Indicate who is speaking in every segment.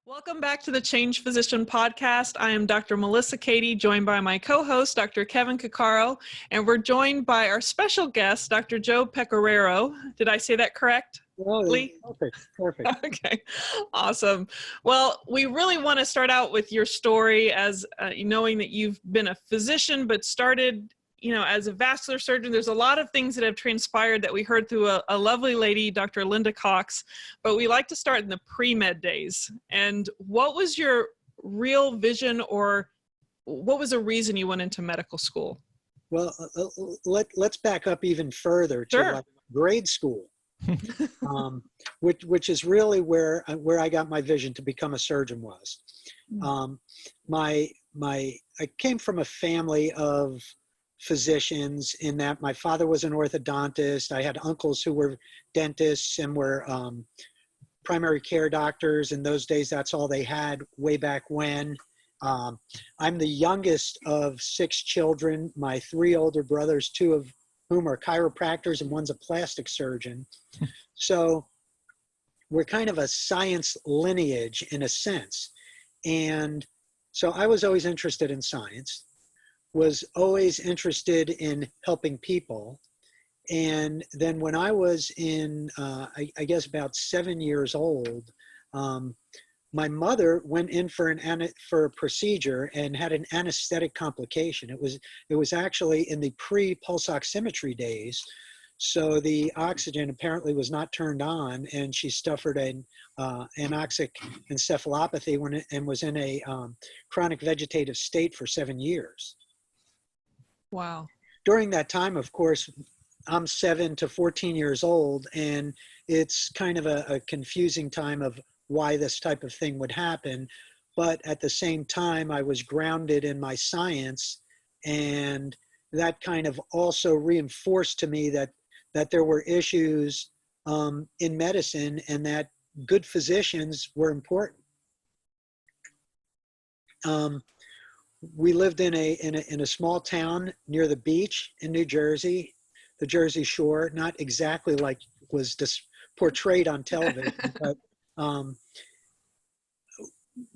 Speaker 1: Welcome back to the Change Physician podcast. I am Dr. Melissa Cady, joined by my co-host, Dr. Kevin Cuccaro, and we're joined by our special guest, Dr. Joe Pecoraro. Did I say that correct?
Speaker 2: Oh, perfect.
Speaker 1: Okay, awesome. Well, we really want to start out with your story as knowing that you've been a physician, but started as a vascular surgeon. There's a lot of things that have transpired that we heard through a lovely lady, Dr. Linda Cox, but we like to start in the pre-med days. And what was your real vision, or what was the reason you went into medical school?
Speaker 2: Well, let's back up even further to like grade school, which is really where I got my vision to become a surgeon was. I came from a family of physicians in that my father was an orthodontist. I had uncles who were dentists and were primary care doctors. In those days, that's all they had way back when. I'm the youngest of 6 children. My 3 older brothers, 2 of whom are chiropractors and one's a plastic surgeon. So we're kind of a science lineage in a sense. And so I was always interested in science, was always interested in helping people. And then when I was in, I guess about 7 years old, my mother went in for a procedure and had an anesthetic complication. It was actually in the pre-pulse oximetry days. So the oxygen apparently was not turned on, and she suffered an anoxic encephalopathy and was in a chronic vegetative state for 7 years.
Speaker 1: Wow.
Speaker 2: During that time, of course, I'm 7 to 14 years old, and it's kind of a confusing time of why this type of thing would happen. But at the same time, I was grounded in my science, and that kind of also reinforced to me that there were issues in medicine and that good physicians were important. We lived in a small town near the beach in New Jersey, the Jersey Shore, not exactly like was portrayed on television, but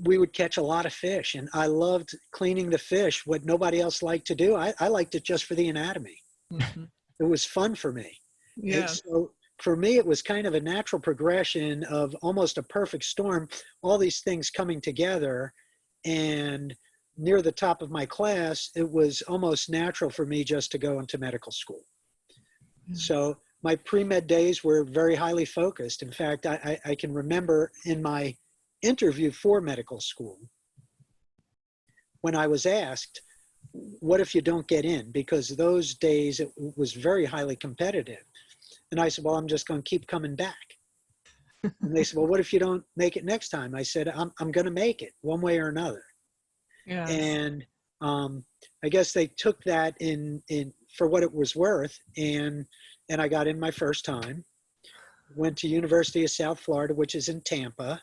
Speaker 2: we would catch a lot of fish, and I loved cleaning the fish, what nobody else liked to do. I liked it just for the anatomy. Mm-hmm. It was fun for me. Yeah. And so for me, it was kind of a natural progression of almost a perfect storm, all these things coming together. And near the top of my class, it was almost natural for me just to go into medical school. So my pre-med days were very highly focused. In fact, I can remember in my interview for medical school, when I was asked, what if you don't get in? Because those days it was very highly competitive. And I said, well, I'm just going to keep coming back. And they said, well, what if you don't make it next time? I said, I'm going to make it one way or another. Yeah. And I guess they took that in for what it was worth, and I got in my first time. Went to University of South Florida, which is in Tampa.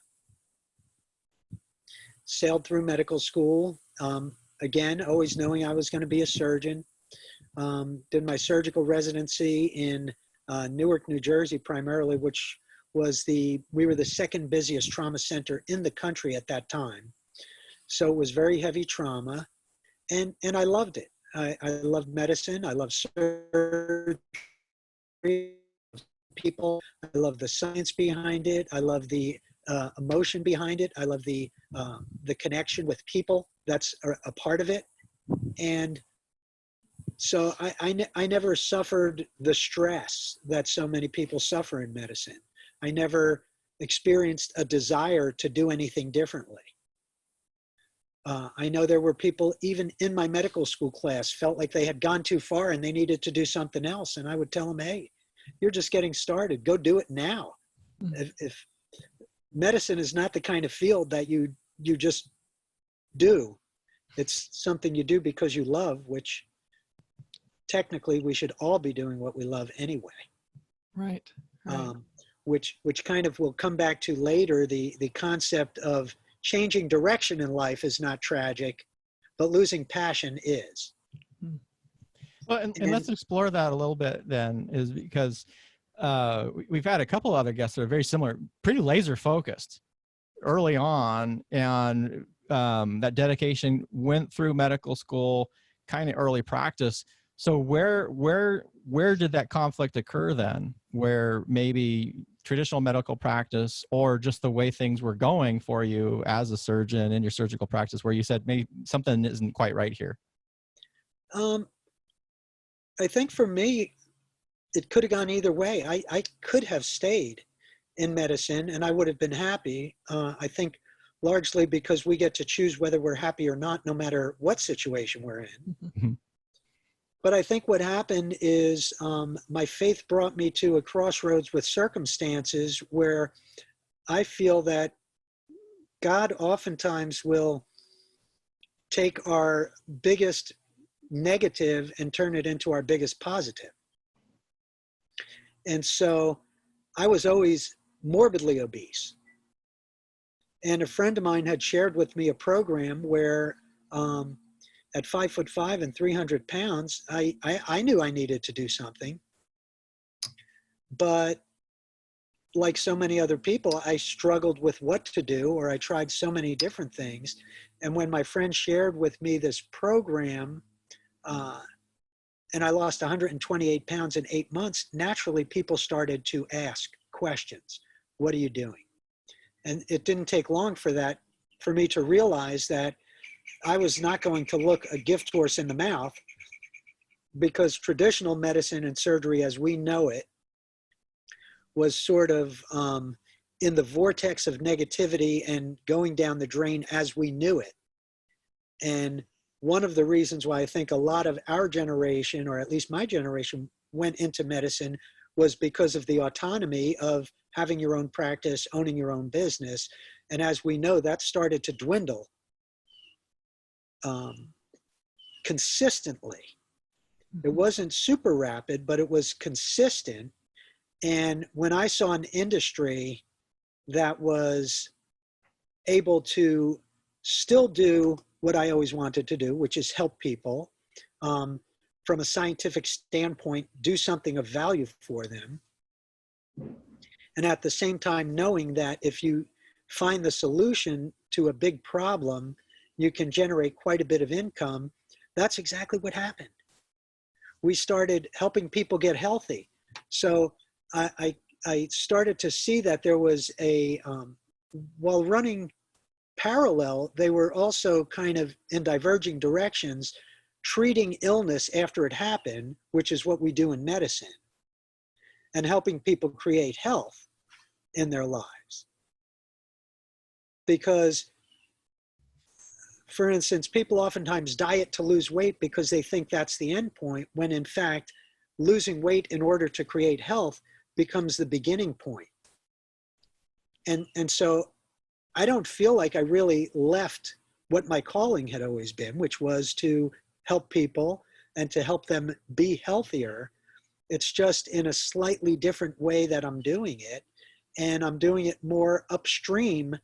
Speaker 2: Sailed through medical school. Again, always knowing I was going to be a surgeon. Did my surgical residency in Newark, New Jersey, primarily, which was we were the second busiest trauma center in the country at that time. So it was very heavy trauma, and I loved it. I loved medicine. I loved surgery, people. I love the science behind it. I love the emotion behind it. I love the connection with people. That's a part of it. And so I never suffered the stress that so many people suffer in medicine. I never experienced a desire to do anything differently. I know there were people, even in my medical school class, felt like they had gone too far and they needed to do something else. And I would tell them, hey, you're just getting started. Go do it now. Mm-hmm. If medicine is not the kind of field that you just do, it's something you do because you love, which technically we should all be doing what we love anyway.
Speaker 1: Right.
Speaker 2: Which kind of will come back to later, the concept of changing direction in life is not tragic, but losing passion is.
Speaker 3: Well, and let's explore that a little bit then, is because we've had a couple other guests that are very similar, pretty laser focused, early on, and that dedication, went through medical school, kind of early practice. So where did that conflict occur then, where maybe traditional medical practice or just the way things were going for you as a surgeon in your surgical practice, where you said maybe something isn't quite right here?
Speaker 2: I think for me, it could have gone either way. I could have stayed in medicine and I would have been happy. I think largely because we get to choose whether we're happy or not, no matter what situation we're in.
Speaker 3: Mm-hmm.
Speaker 2: But I think what happened is my faith brought me to a crossroads with circumstances where I feel that God oftentimes will take our biggest negative and turn it into our biggest positive. And so I was always morbidly obese. And a friend of mine had shared with me a program where at 5'5" and 300 pounds, I knew I needed to do something. But like so many other people, I struggled with what to do, or I tried so many different things. And when my friend shared with me this program, and I lost 128 pounds in 8 months, naturally people started to ask questions. What are you doing? And it didn't take long for me to realize that I was not going to look a gift horse in the mouth, because traditional medicine and surgery as we know it was sort of in the vortex of negativity and going down the drain as we knew it. And one of the reasons why I think a lot of our generation, or at least my generation, went into medicine was because of the autonomy of having your own practice, owning your own business. And as we know, that started to dwindle consistently. It wasn't super rapid, but it was consistent. And when I saw an industry that was able to still do what I always wanted to do, which is help people from a scientific standpoint, do something of value for them. And at the same time, knowing that if you find the solution to a big problem, you can generate quite a bit of income. That's exactly what happened. We started helping people get healthy. So I started to see that there was while running parallel, they were also kind of in diverging directions, treating illness after it happened, which is what we do in medicine, and helping people create health in their lives. Because, for instance, people oftentimes diet to lose weight because they think that's the end point, when in fact, losing weight in order to create health becomes the beginning point. And so I don't feel like I really left what my calling had always been, which was to help people and to help them be healthier. It's just in a slightly different way that I'm doing it. And I'm doing it more upstream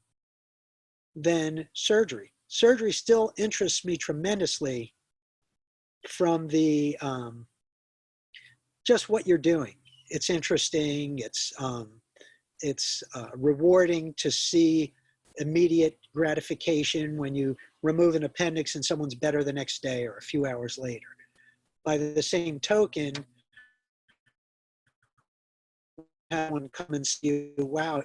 Speaker 2: than surgery. Surgery still interests me tremendously from the, just what you're doing. It's interesting. It's rewarding to see immediate gratification when you remove an appendix and someone's better the next day or a few hours later. By the same token, have one come and see you, wow,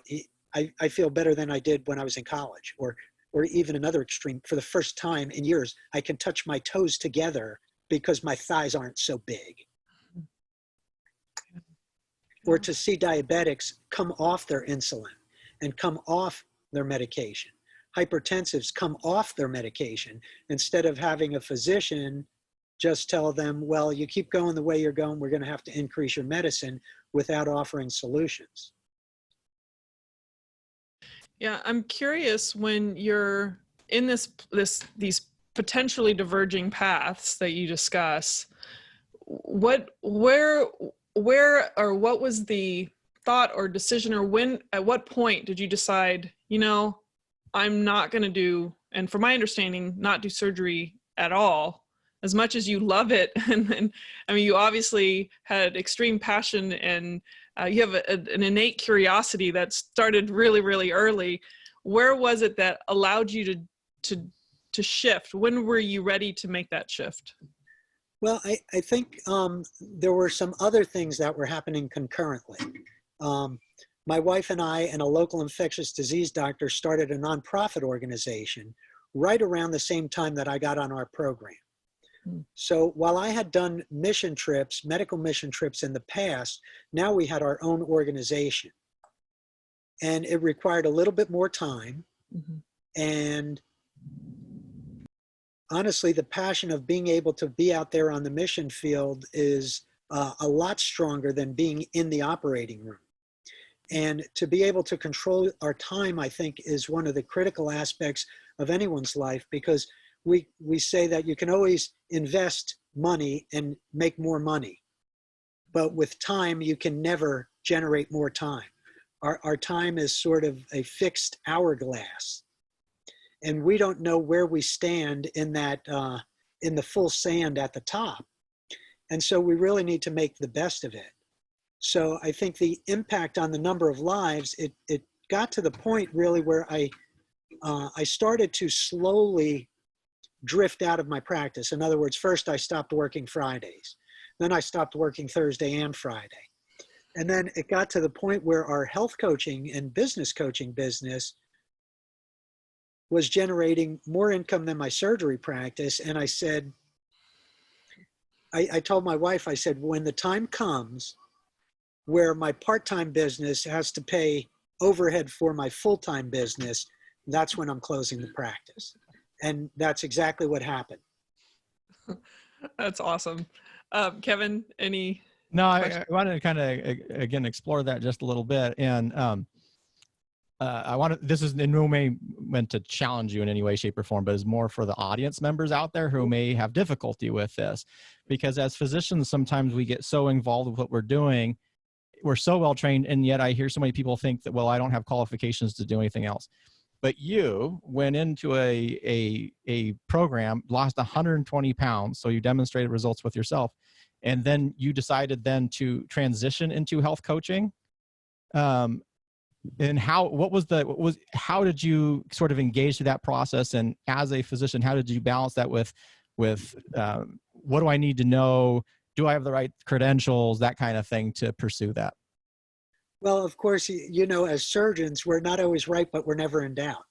Speaker 2: I feel better than I did when I was in college, or even another extreme, for the first time in years, I can touch my toes together because my thighs aren't so big. Or to see diabetics come off their insulin and come off their medication. Hypertensives come off their medication, instead of having a physician just tell them, well, you keep going the way you're going, we're going to have to increase your medicine, without offering solutions.
Speaker 1: Yeah, I'm curious, when you're in these potentially diverging paths that you discuss, where or what was the thought or decision, or at what point did you decide, I'm not going to do, and from my understanding, not do surgery at all, as much as you love it. And I mean, you obviously had extreme passion, and you have an innate curiosity that started really, really early. where was it that allowed you to shift? When were you ready to make that shift?
Speaker 2: Well, I think there were some other things that were happening concurrently. My wife and I and a local infectious disease doctor started a nonprofit organization right around the same time that I got on our program. So while I had done mission trips, medical mission trips in the past, now we had our own organization. And it required a little bit more time. And honestly, the passion of being able to be out there on the mission field is a lot stronger than being in the operating room. And to be able to control our time, I think, is one of the critical aspects of anyone's life, because we say that you can always invest money and make more money. But with time, you can never generate more time. Our time is sort of a fixed hourglass. And we don't know where we stand in that, in the full sand at the top. And so we really need to make the best of it. So I think the impact on the number of lives, it got to the point really where I started to slowly drift out of my practice. In other words, first I stopped working Fridays. Then I stopped working Thursday and Friday. And then it got to the point where our health coaching and business coaching business was generating more income than my surgery practice. And I said, I told my wife, I said, when the time comes where my part-time business has to pay overhead for my full-time business, that's when I'm closing the practice. And that's exactly what happened.
Speaker 3: That's awesome. Kevin, any?
Speaker 1: No, I wanted to kind of, again, explore that just a little bit. And this is in no way meant to challenge you in any way, shape, or form, but is more for the audience members out there who may have difficulty with this. Because as physicians, sometimes we get so involved with what we're doing, we're so well trained, and yet I hear so many people think that, well, I don't have qualifications to do anything else. But you went into a program, lost 120 pounds, so you demonstrated results with yourself, and then you decided then to transition into health coaching. And how did you sort of engage through that process? And as a physician, how did you balance that with what do I need to know? Do I have the right credentials? That kind of thing to pursue that.
Speaker 2: Well, of course, you know, as surgeons, we're not always right, but we're never in doubt.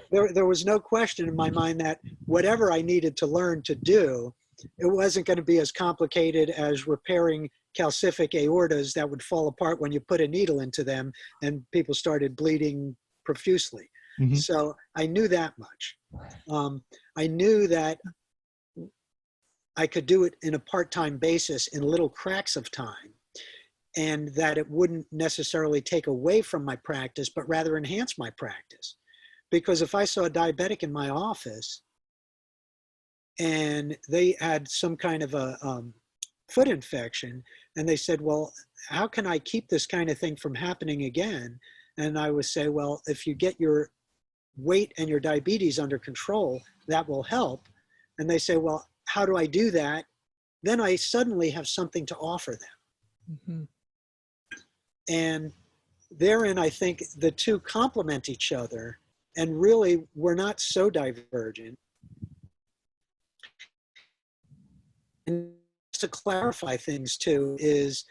Speaker 2: There was no question in my mind that whatever I needed to learn to do, it wasn't going to be as complicated as repairing calcific aortas that would fall apart when you put a needle into them and people started bleeding profusely. Mm-hmm. So I knew that much. I knew that I could do it in a part-time basis in little cracks of time, and that it wouldn't necessarily take away from my practice, but rather enhance my practice. Because if I saw a diabetic in my office and they had some kind of a foot infection, and they said, well, how can I keep this kind of thing from happening again? And I would say, well, if you get your weight and your diabetes under control, that will help. And they say, well, how do I do that? Then I suddenly have something to offer them. Mm-hmm. And therein, I think the two complement each other, and really we're not so divergent. And just to clarify things too is,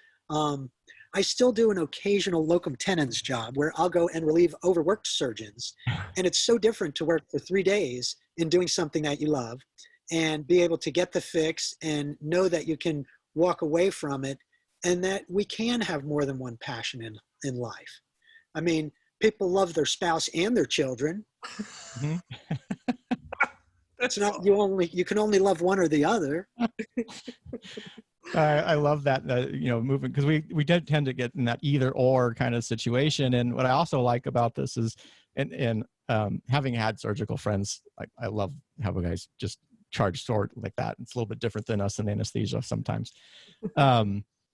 Speaker 2: I still do an occasional locum tenens job where I'll go and relieve overworked surgeons. And it's so different to work for 3 days in doing something that you love and be able to get the fix and know that you can walk away from it, and that we can have more than one passion in life. I mean, people love their spouse and their children. Mm-hmm. It's not, you can only love one or the other.
Speaker 1: I love that, movement, because we did tend to get in that either or kind of situation. And what I also like about this is, and having had surgical friends, I love how guys just charge short like that. It's a little bit different than us in anesthesia sometimes.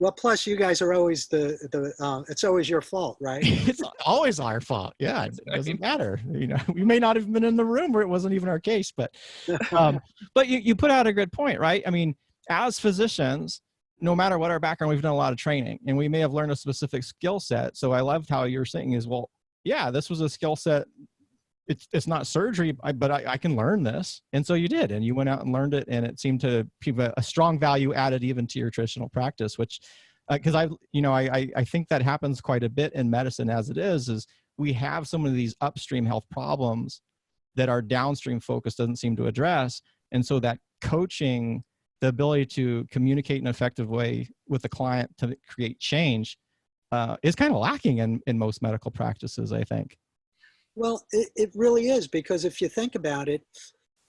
Speaker 2: Well, plus you guys are always it's always your fault, right?
Speaker 1: It's always our fault. Yeah, it doesn't matter. We may not have been in the room where it wasn't even our case, but you put out a good point, right? I mean, as physicians,
Speaker 3: no matter what our background, we've done a lot of training, and we may have learned a specific skill set. So I loved how you're saying is, well, yeah, this was a skill set. It's not surgery, but I can learn this. And so you did, and you went out and learned it, and it seemed to be a strong value added even to your traditional practice, which, because I think that happens quite a bit in medicine as it is we have some of these upstream health problems that our downstream focus doesn't seem to address. And so that coaching, the ability to communicate in an effective way with the client to create change is kind of lacking in most medical practices, I think.
Speaker 2: Well, it really is, because if you think about it,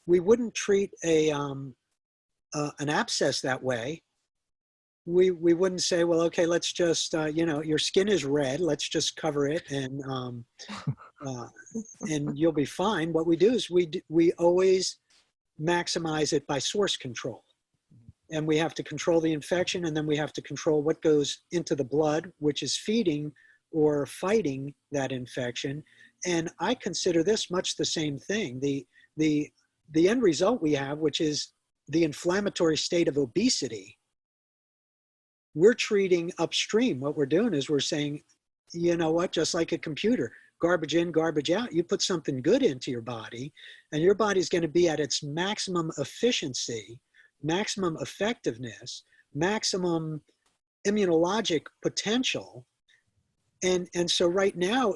Speaker 2: we wouldn't treat an abscess that way. We wouldn't say, well, okay, let's just, your skin is red, let's just cover it and you'll be fine. What we do is we always maximize it by source control. And we have to control the infection, and then we have to control what goes into the blood, which is feeding or fighting that infection. And I consider this much the same thing. The end result we have, which is the inflammatory state of obesity, we're treating upstream. What we're doing is we're saying, you know what, just like a computer, garbage in, garbage out, you put something good into your body, and your body's going to be at its maximum efficiency, maximum effectiveness, maximum immunologic potential. And so right now,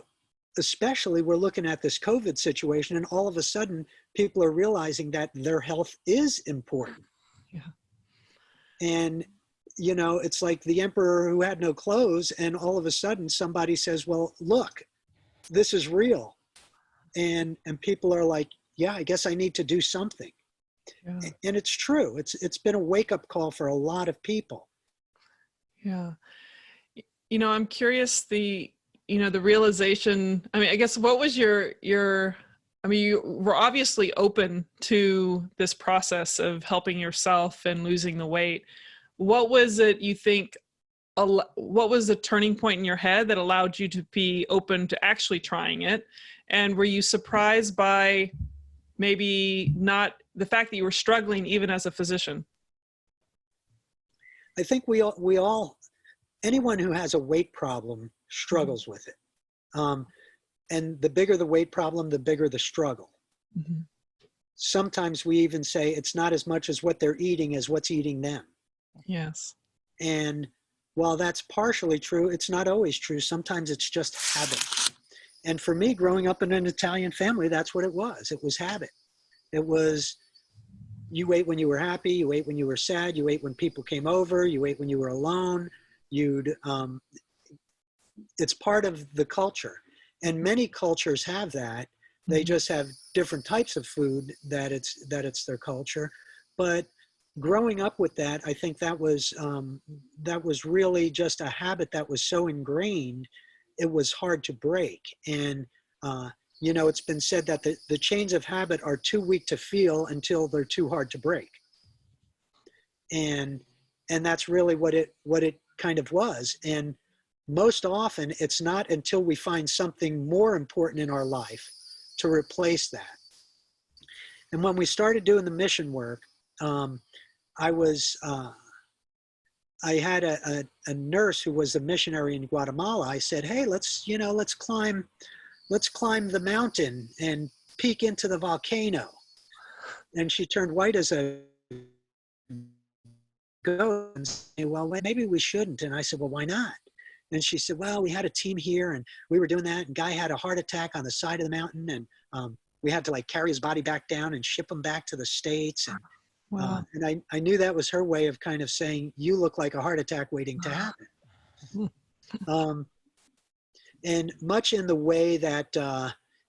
Speaker 2: especially, we're looking at this COVID situation, and all of a sudden people are realizing that their health is important.
Speaker 1: Yeah.
Speaker 2: And, it's like the emperor who had no clothes, and all of a sudden somebody says, well, look, this is real. And people are like, yeah, I guess I need to do something. Yeah. And it's true. It's been a wake-up call for a lot of people.
Speaker 1: Yeah. I'm curious, the realization, I guess, what was you were obviously open to this process of helping yourself and losing the weight. What was it you think, what was the turning point in your head that allowed you to be open to actually trying it? And were you surprised by maybe not the fact that you were struggling even as a physician?
Speaker 2: I think we all, anyone who has a weight problem struggles with it. And the bigger the weight problem, the bigger the struggle. Mm-hmm. Sometimes we even say it's not as much as what they're eating as what's eating them.
Speaker 1: Yes.
Speaker 2: And while that's partially true, it's not always true. Sometimes it's just habit. And for me, growing up in an Italian family, that's what it was. It was habit. It was, you ate when you were happy, you ate when you were sad, you ate when people came over, you ate when you were alone. It's part of the culture. And many cultures have that. They just have different types of food that it's their culture. But growing up with that, I think that was really just a habit that was so ingrained, it was hard to break. And, it's been said that the chains of habit are too weak to feel until they're too hard to break. And that's really what it kind of was. And most often it's not until we find something more important in our life to replace that. And when we started doing the mission work, I had a nurse who was a missionary in Guatemala. I said, hey, let's climb the mountain and peek into the volcano. And she turned white as a ghost and said, well, maybe we shouldn't. And I said, well, why not? And she said, well, we had a team here and we were doing that, and guy had a heart attack on the side of the mountain, and we had to carry his body back down and ship him back to the States. And
Speaker 1: wow.
Speaker 2: And I knew that was her way of kind of saying, you look like a heart attack waiting to happen. And much in the way that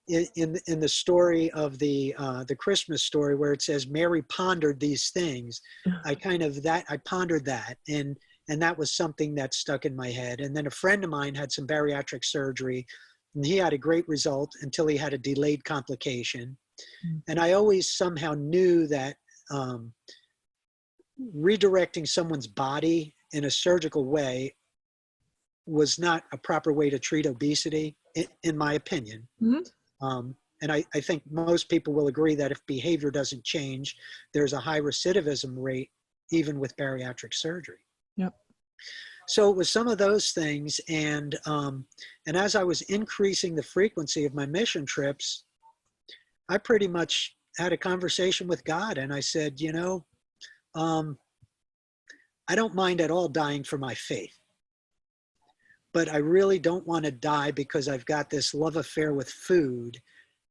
Speaker 2: in the story of the Christmas story where it says Mary pondered these things, I pondered that, and that was something that stuck in my head. And then a friend of mine had some bariatric surgery, and he had a great result until he had a delayed complication. And I always somehow knew that redirecting someone's body in a surgical way was not a proper way to treat obesity, in my opinion. Mm-hmm. And I think most people will agree that if behavior doesn't change, there's a high recidivism rate, even with bariatric surgery.
Speaker 1: Yep.
Speaker 2: So it was some of those things. And as I was increasing the frequency of my mission trips, I pretty much had a conversation with God, and I said, you know, I don't mind at all dying for my faith, but I really don't want to die because I've got this love affair with food,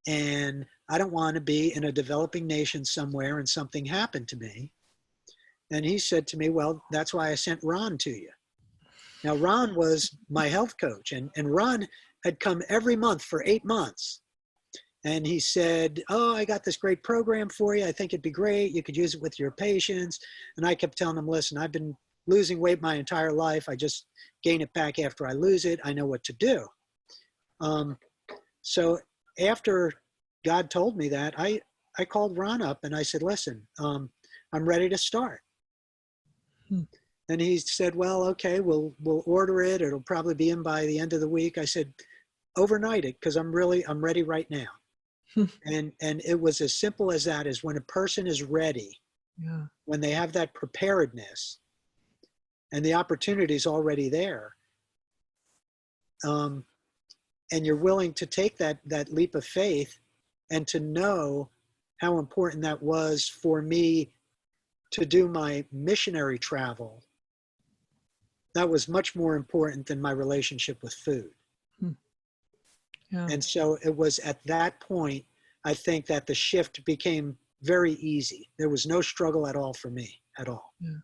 Speaker 2: and I don't want to be in a developing nation somewhere and something happened to me. And he said to me, well, that's why I sent Ron to you. Now, Ron was my health coach, and Ron had come every month for 8 months. And he said, oh, I got this great program for you. I think it'd be great. You could use it with your patients. And I kept telling him, listen, I've been losing weight my entire life. I just gain it back after I lose it. I know what to do. So after God told me that, I called Ron up and I said, listen, I'm ready to start. And he said, well, okay, we'll order it. It'll probably be in by the end of the week. I said, overnight it, because I'm ready right now. And it was as simple as that, is when a person is ready,
Speaker 1: Yeah.
Speaker 2: when they have that preparedness and the opportunity is already there, and you're willing to take that leap of faith and to know how important that was for me to do my missionary travel. That was much more important than my relationship with food.
Speaker 1: Yeah.
Speaker 2: And so it was at that point, I think, that the shift became very easy. There was no struggle at all for me, at all.
Speaker 1: Yeah.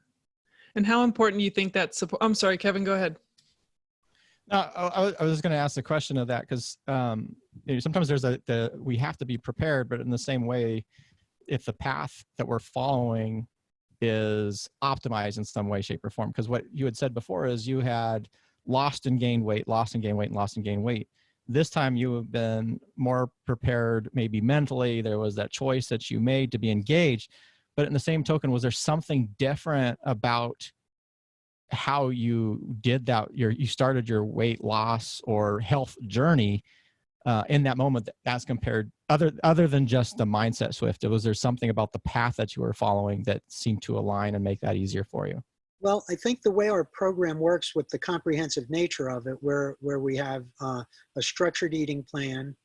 Speaker 1: And how important do you think that support? I'm sorry, Kevin, go ahead.
Speaker 3: No, I was going to ask the question of that, because sometimes there's we have to be prepared, but in the same way, if the path that we're following is optimized in some way, shape, or form, because what you had said before is you had lost and gained weight, lost and gained weight, and lost and gained weight. This time you have been more prepared, maybe mentally. There was that choice that you made to be engaged. But in the same token, was there something different about how you did that? You started your weight loss or health journey in that moment, as compared, other than just the mindset shift? Was there something about the path that you were following that seemed to align and make that easier for you?
Speaker 2: Well, I think the way our program works, with the comprehensive nature of it, where we have a structured eating plan,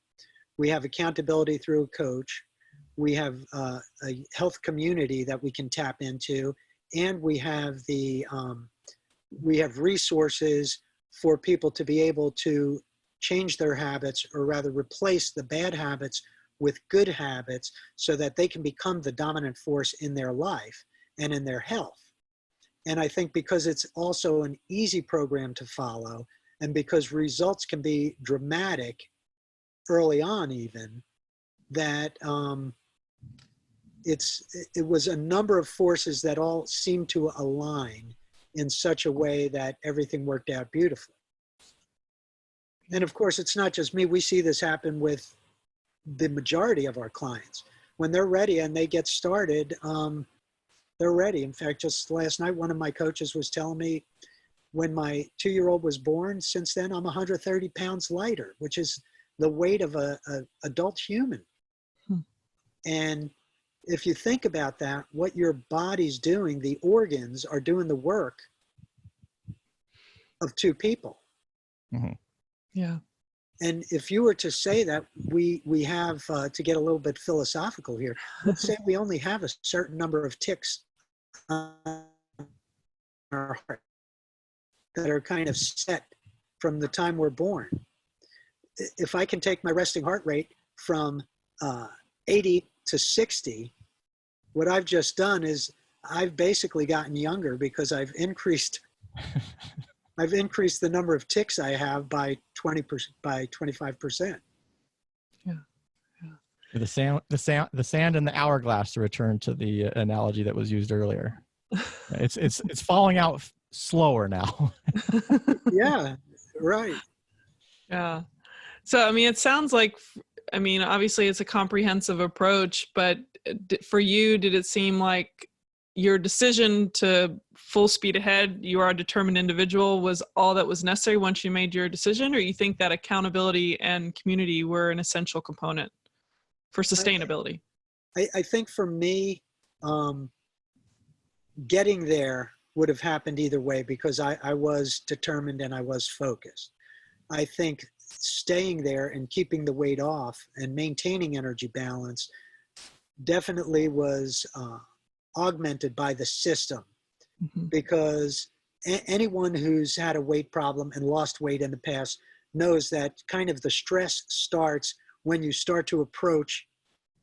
Speaker 2: we have accountability through a coach, we have a health community that we can tap into, and we have resources for people to be able to change their habits, or rather replace the bad habits with good habits, so that they can become the dominant force in their life and in their health. And I think because it's also an easy program to follow, and because results can be dramatic early on even, that it was a number of forces that all seemed to align in such a way that everything worked out beautifully. And of course, it's not just me. We see this happen with the majority of our clients. When they're ready and they get started, they're ready. In fact, just last night, one of my coaches was telling me, when my 2-year-old was born, since then I'm 130 pounds lighter, which is the weight of a adult human. And if you think about that, what your body's doing, the organs are doing the work of 2 people.
Speaker 3: Mm-hmm.
Speaker 1: Yeah.
Speaker 2: And if you were to say that we have, to get a little bit philosophical here, let's say we only have a certain number of ticks on our heart that are kind of set from the time we're born. If I can take my resting heart rate from 80 to 60, what I've just done is I've basically gotten younger, because I've increased the number of ticks I have by 25%.
Speaker 1: Yeah.
Speaker 3: The sand in the hourglass, to return to the analogy that was used earlier. It's falling out slower now.
Speaker 2: Yeah, right.
Speaker 1: Yeah. So, I mean, it sounds like, I mean, obviously it's a comprehensive approach, but for you, did it seem like your decision to full speed ahead, you are a determined individual, was all that was necessary once you made your decision? Or you think that accountability and community were an essential component for sustainability?
Speaker 2: I think for me, getting there would have happened either way because I was determined and I was focused. I think staying there and keeping the weight off and maintaining energy balance definitely was augmented by the system, because anyone who's had a weight problem and lost weight in the past knows that kind of the stress starts when you start to approach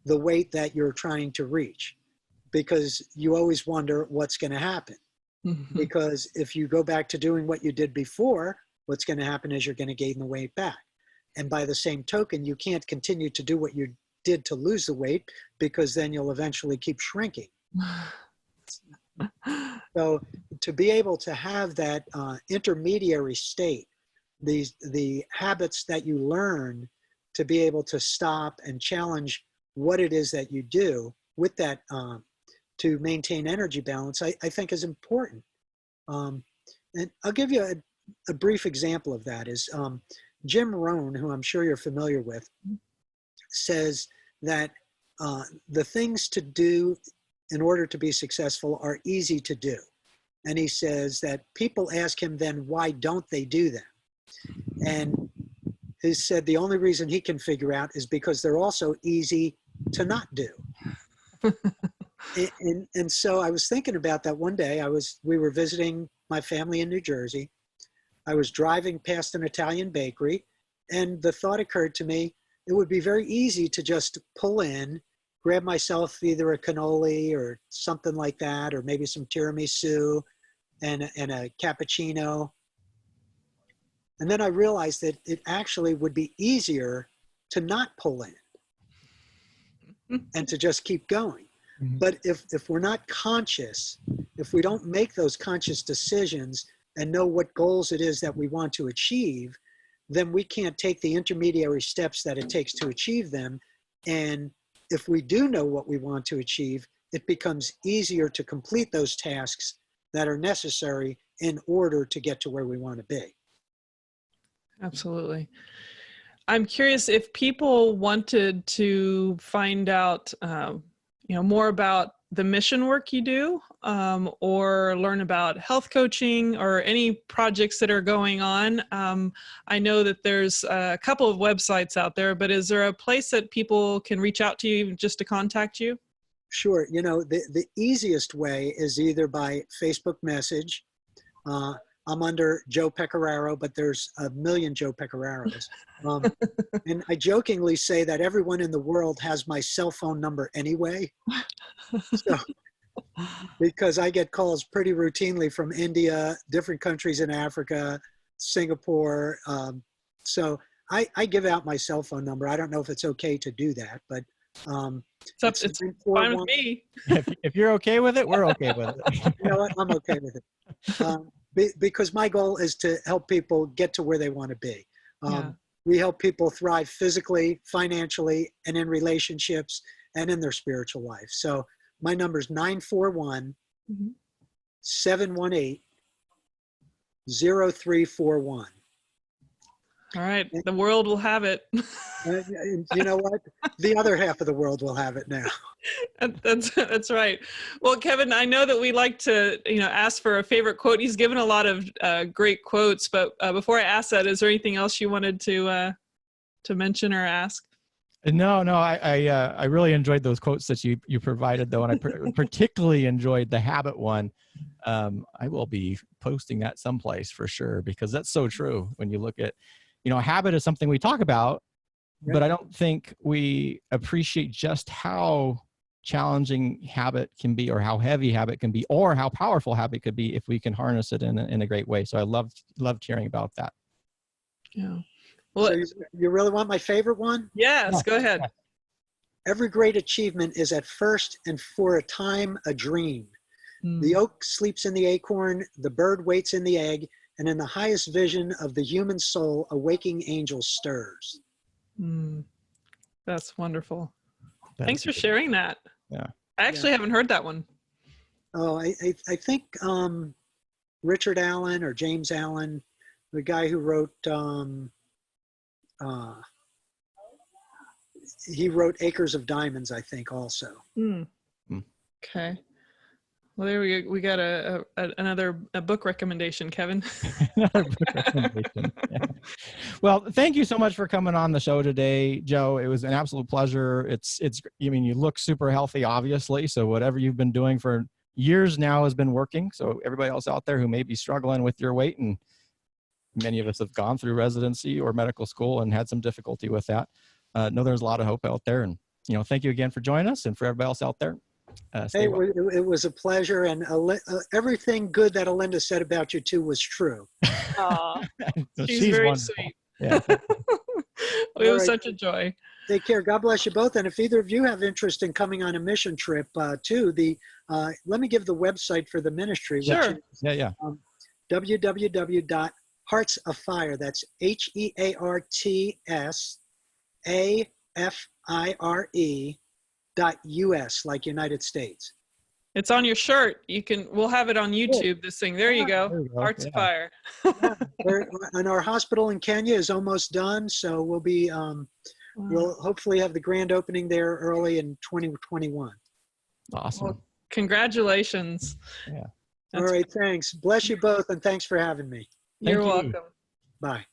Speaker 2: the weight that you're trying to reach, because you always wonder what's going to happen. Because if you go back to doing what you did before, what's going to happen is you're going to gain the weight back. And by the same token, you can't continue to do what you did to lose the weight, because then you'll eventually keep shrinking. So to be able to have that intermediary state, the habits that you learn to be able to stop and challenge what it is that you do with that to maintain energy balance, I think is important. And I'll give you a brief example of that is Jim Rohn, who I'm sure you're familiar with, says that the things to do in order to be successful are easy to do. And he says that people ask him then, why don't they do them? And he said the only reason he can figure out is because they're also easy to not do. And so I was thinking about that one day. We were visiting my family in New Jersey. I was driving past an Italian bakery, and the thought occurred to me, it would be very easy to just pull in, grab myself either a cannoli or something like that, or maybe some tiramisu and a cappuccino. And then I realized that it actually would be easier to not pull in and to just keep going. But if we're not conscious, if we don't make those conscious decisions and know what goals it is that we want to achieve, then we can't take the intermediary steps that it takes to achieve them. And if we do know what we want to achieve, it becomes easier to complete those tasks that are necessary in order to get to where we want to be.
Speaker 1: Absolutely. I'm curious if people wanted to find out, more about the mission work you do, or learn about health coaching or any projects that are going on. I know that there's a couple of websites out there, but is there a place that people can reach out to you just to contact you?
Speaker 2: Sure. The easiest way is either by Facebook message. I'm under Joe Pecoraro, but there's a million Joe Pecораros. And I jokingly say that everyone in the world has my cell phone number anyway. So, because I get calls pretty routinely from India, different countries in Africa, Singapore. So I give out my cell phone number. I don't know if it's okay to do that, but
Speaker 1: it's fine with me.
Speaker 3: If you're okay with it, we're okay with it.
Speaker 2: You know what? I'm okay with it. Because my goal is to help people get to where they want to be. We help people thrive physically, financially, and in relationships and in their spiritual life. So my number is 941-718-0341.
Speaker 1: All right. The world will have it.
Speaker 2: You know what? The other half of the world will have it now.
Speaker 1: That's right. Well, Kevin, I know that we like to, ask for a favorite quote. He's given a lot of great quotes, but before I ask that, is there anything else you wanted to mention or ask?
Speaker 3: No, I really enjoyed those quotes that you provided, though, and I particularly enjoyed the habit one. I will be posting that someplace for sure, because that's so true. When you look at, a habit is something we talk about, but I don't think we appreciate just how challenging habit can be, or how heavy habit can be, or how powerful habit could be if we can harness it in a great way. So I loved hearing about that.
Speaker 1: Yeah. Well,
Speaker 2: so you really want my favorite one?
Speaker 1: Yes, go ahead.
Speaker 2: Every great achievement is at first and for a time a dream. The oak sleeps in the acorn, the bird waits in the egg, and in the highest vision of the human soul, a waking angel stirs.
Speaker 1: That's wonderful. Thanks for sharing that.
Speaker 3: Yeah.
Speaker 1: I actually haven't heard that one.
Speaker 2: Oh, I think Richard Allen or James Allen, the guy who wrote, he wrote Acres of Diamonds, I think, also.
Speaker 1: Okay. Well, there we got another book recommendation, Kevin.
Speaker 3: Another book recommendation. Yeah. Well, thank you so much for coming on the show today, Joe. It was an absolute pleasure. I mean, you look super healthy, obviously. So whatever you've been doing for years now has been working. So everybody else out there who may be struggling with your weight, and many of us have gone through residency or medical school and had some difficulty with that. Know there's a lot of hope out there. And, thank you again for joining us, and for everybody else out there.
Speaker 2: Hey, it was a pleasure, and everything good that Alinda said about you too was true.
Speaker 1: She's very
Speaker 3: wonderful.
Speaker 1: sweet.
Speaker 3: Yeah.
Speaker 1: It was such a joy.
Speaker 2: Take care. God bless you both. And if either of you have interest in coming on a mission trip too, let me give the website for the ministry.
Speaker 1: Sure.
Speaker 2: Which is, www.heartsafire. That's HEARTSAFIRE.US, like United States.
Speaker 1: It's on your shirt. We'll have it on YouTube, this thing. There you go.
Speaker 3: There you go.
Speaker 1: Hearts of Fire.
Speaker 2: And our hospital in Kenya is almost done. So we'll be, we'll hopefully have the grand opening there early in 2021.
Speaker 3: Awesome.
Speaker 1: Well, congratulations.
Speaker 2: Yeah. All right. Thanks. Bless you both. And thanks for having me.
Speaker 1: You're welcome.
Speaker 2: Bye.